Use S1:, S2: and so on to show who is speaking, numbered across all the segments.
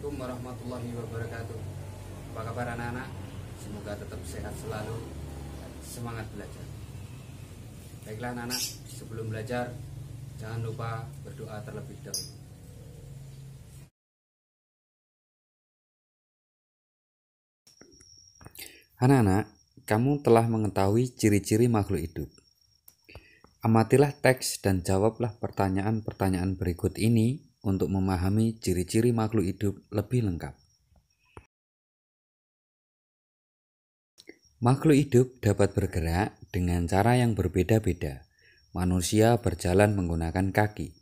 S1: Assalamualaikum warahmatullahi wabarakatuh. Apa kabar anak-anak? Semoga tetap sehat selalu dan semangat belajar. Baiklah anak-anak, sebelum belajar jangan lupa berdoa terlebih dahulu. Anak-anak, kamu telah mengetahui ciri-ciri makhluk hidup. Amatilah teks dan jawablah pertanyaan-pertanyaan berikut ini untuk memahami ciri-ciri makhluk hidup lebih lengkap. Makhluk hidup dapat bergerak dengan cara yang berbeda-beda. Manusia berjalan menggunakan kaki,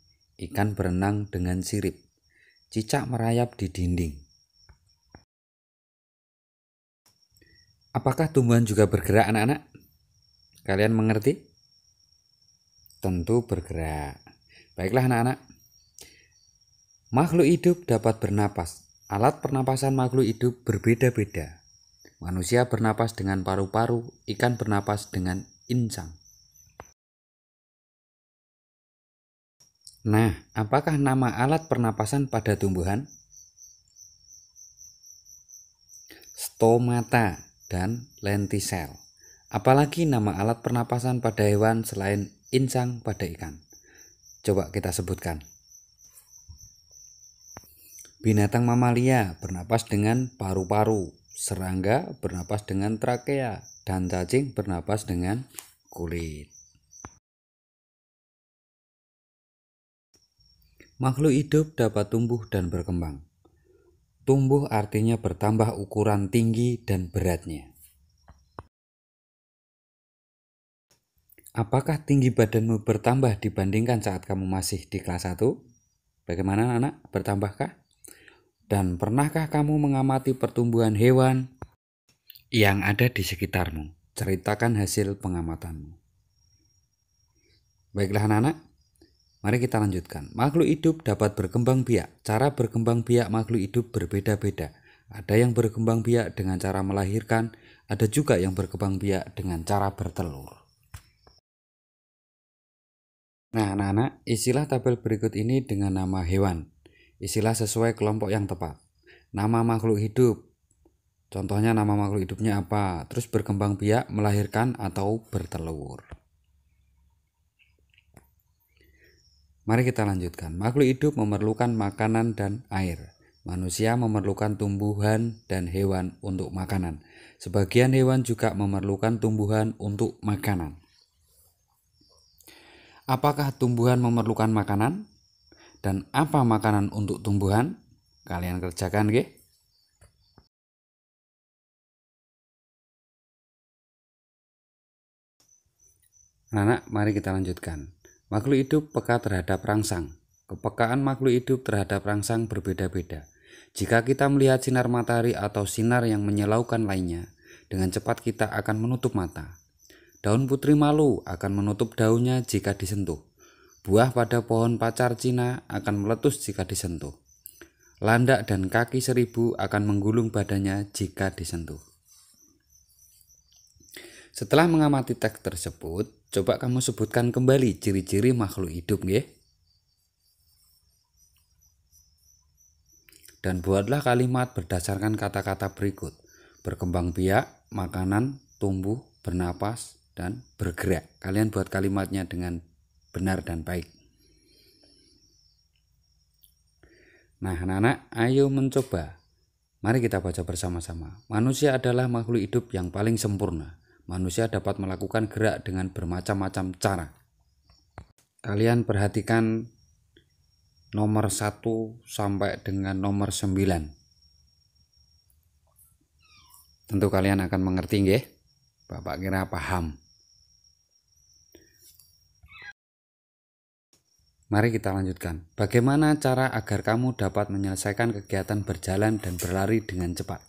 S1: ikan berenang dengan sirip, cicak merayap di dinding. Apakah tumbuhan juga bergerak, anak-anak? Kalian mengerti? Tentu bergerak. Baiklah anak-anak. Makhluk hidup dapat bernapas. Alat pernapasan makhluk hidup berbeda-beda. Manusia bernapas dengan paru-paru, ikan bernapas dengan insang. Nah, apakah nama alat pernapasan pada tumbuhan? Stomata dan lentisel. Apalagi nama alat pernapasan pada hewan selain insang pada ikan? Coba kita sebutkan. Binatang mamalia bernapas dengan paru-paru, serangga bernapas dengan trakea, dan cacing bernapas dengan kulit. Makhluk hidup dapat tumbuh dan berkembang. Tumbuh artinya bertambah ukuran tinggi dan beratnya. Apakah tinggi badanmu bertambah dibandingkan saat kamu masih di kelas 1? Bagaimana anak? Bertambahkah? Dan pernahkah kamu mengamati pertumbuhan hewan yang ada di sekitarmu? Ceritakan hasil pengamatanmu. Baiklah anak-anak, mari kita lanjutkan. Makhluk hidup dapat berkembang biak. Cara berkembang biak makhluk hidup berbeda-beda. Ada yang berkembang biak dengan cara melahirkan, ada juga yang berkembang biak dengan cara bertelur. Nah anak-anak, isilah tabel berikut ini dengan nama hewan. Isilah sesuai kelompok yang tepat. Nama makhluk hidup. Contohnya nama makhluk hidupnya apa? Terus berkembang biak, melahirkan, atau bertelur. Mari kita lanjutkan. Makhluk hidup memerlukan makanan dan air. Manusia memerlukan tumbuhan dan hewan untuk makanan. Sebagian hewan juga memerlukan tumbuhan untuk makanan. Apakah tumbuhan memerlukan makanan? Dan apa makanan untuk tumbuhan? Kalian kerjakan, nggih? Anak, mari kita lanjutkan. Makhluk hidup peka terhadap rangsang. Kepekaan makhluk hidup terhadap rangsang berbeda-beda. Jika kita melihat sinar matahari atau sinar yang menyilaukan lainnya, dengan cepat kita akan menutup mata. Daun putri malu akan menutup daunnya jika disentuh. Buah pada pohon pacar Cina akan meletus jika disentuh. Landak dan kaki seribu akan menggulung badannya jika disentuh. Setelah mengamati teks tersebut, coba kamu sebutkan kembali ciri-ciri makhluk hidup, nggih. Dan buatlah kalimat berdasarkan kata-kata berikut. Berkembang biak, makanan, tumbuh, bernapas, dan bergerak. Kalian buat kalimatnya dengan benar dan baik. Nah anak-anak, ayo mencoba. Mari kita baca bersama-sama. Manusia adalah makhluk hidup yang paling sempurna. Manusia dapat melakukan gerak dengan bermacam-macam cara. Kalian perhatikan nomor 1 sampai dengan nomor 9. Tentu kalian akan mengerti, nggih? Bapak kira paham. Mari kita lanjutkan. Bagaimana cara agar kamu dapat menyelesaikan kegiatan berjalan dan berlari dengan cepat?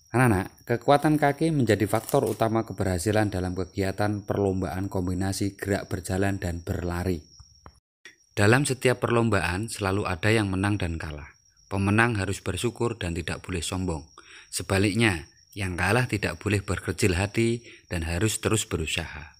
S1: Anak-anak, kekuatan kaki menjadi faktor utama keberhasilan dalam kegiatan perlombaan kombinasi gerak berjalan dan berlari. Dalam setiap perlombaan selalu ada yang menang dan kalah. Pemenang harus bersyukur dan tidak boleh sombong. Sebaliknya, yang kalah tidak boleh berkecil hati dan harus terus berusaha.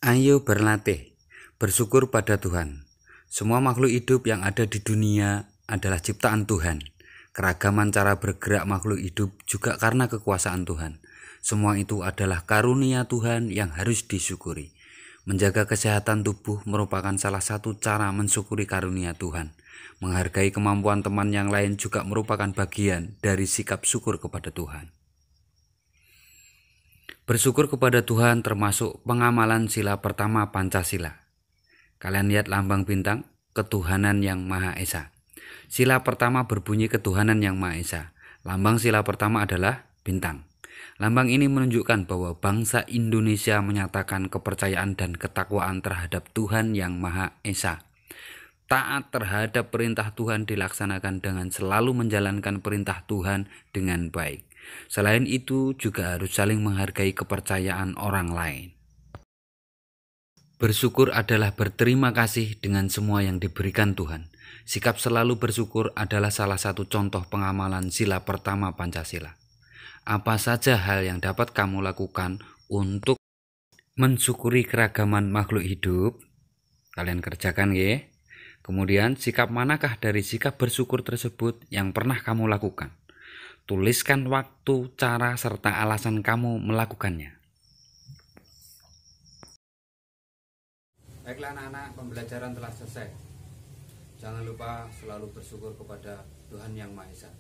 S1: Ayo berlatih, bersyukur pada Tuhan. Semua makhluk hidup yang ada di dunia adalah ciptaan Tuhan. Keragaman cara bergerak makhluk hidup juga karena kekuasaan Tuhan. Semua itu adalah karunia Tuhan yang harus disyukuri. Menjaga kesehatan tubuh merupakan salah satu cara mensyukuri karunia Tuhan. Menghargai kemampuan teman yang lain juga merupakan bagian dari sikap syukur kepada Tuhan. Bersyukur kepada Tuhan termasuk pengamalan sila pertama Pancasila. Kalian lihat lambang bintang, ketuhanan yang Maha Esa. Sila pertama berbunyi ketuhanan yang Maha Esa. Lambang sila pertama adalah bintang. Lambang ini menunjukkan bahwa bangsa Indonesia menyatakan kepercayaan dan ketakwaan terhadap Tuhan yang Maha Esa. Taat terhadap perintah Tuhan dilaksanakan dengan selalu menjalankan perintah Tuhan dengan baik. Selain itu juga harus saling menghargai kepercayaan orang lain. Bersyukur adalah berterima kasih dengan semua yang diberikan Tuhan. Sikap selalu bersyukur adalah salah satu contoh pengamalan sila pertama Pancasila. Apa saja hal yang dapat kamu lakukan untuk mensyukuri keragaman makhluk hidup? Kalian kerjakan ya. Kemudian sikap manakah dari sikap bersyukur tersebut yang pernah kamu lakukan? Tuliskan waktu, cara, serta alasan kamu melakukannya. Baiklah anak-anak, pembelajaran telah selesai. Jangan lupa selalu bersyukur kepada Tuhan Yang Maha Esa.